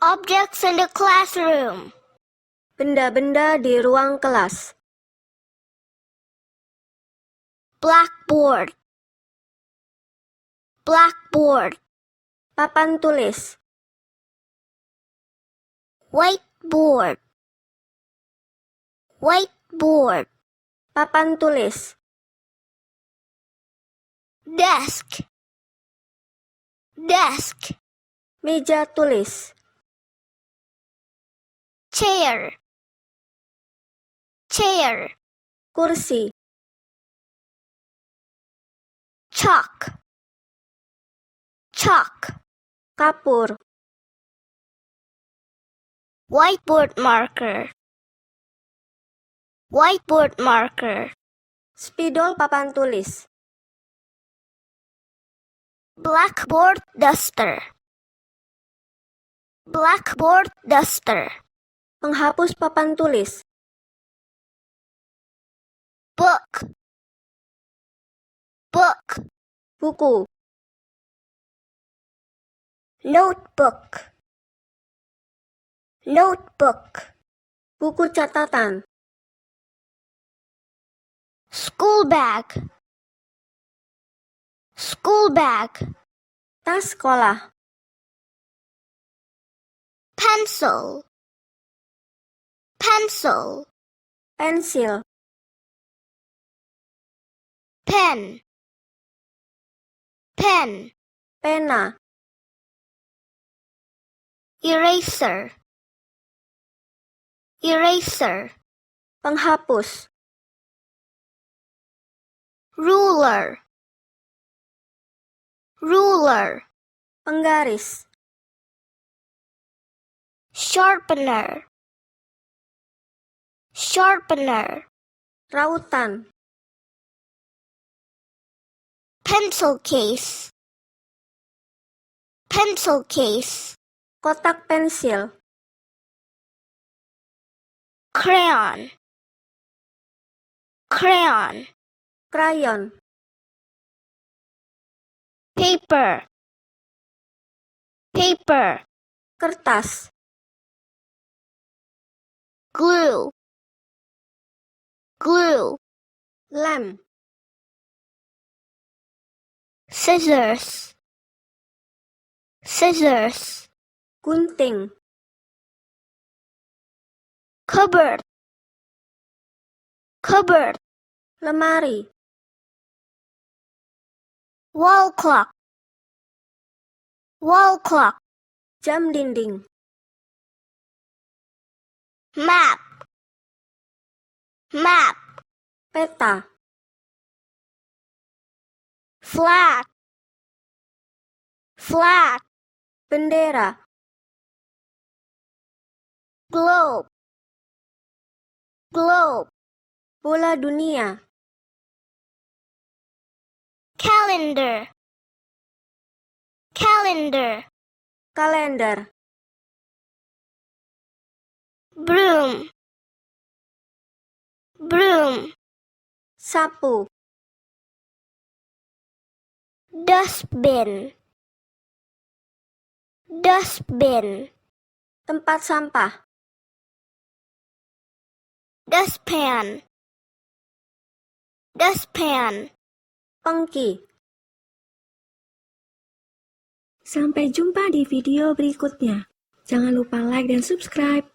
Objects in the classroom. Benda-benda di ruang kelas. Blackboard. Blackboard. Papan tulis. Whiteboard. Whiteboard. Papan tulis. Desk. Desk. Meja tulis. Chair. Chair. Kursi. Chalk. Chalk. Kapur. Whiteboard marker. Whiteboard marker. Spidol papan tulis. Blackboard duster. Blackboard duster. Penghapus papan tulis. Book. Book. Buku. Notebook. Notebook. Buku catatan. School bag. School bag. Tas sekolah. Pencil. Pencil. Pensil. Pen. Pen. Pena. Eraser. Eraser. Penghapus. Ruler. Ruler. Penggaris. Sharpener. Sharpener. Rautan. Pencil case. Pencil case. Kotak pensil. Crayon. Crayon. Krayon. Paper. Paper. Kertas. Glue. Glue. Lem. Scissors. Scissors. Gunting. Cupboard. Cupboard. Lemari. Wall clock. Wall clock. Jam dinding. Map. Map. Peta. Flag. Flag. Bendera. Globe. Globe. Bola dunia. Calendar. Calendar. Kalender. Broom. Broom. Sapu. Dustbin. Dustbin. Tempat sampah. Dustpan. Dustpan. Pengki. Sampai jumpa di video berikutnya. Jangan lupa like dan subscribe.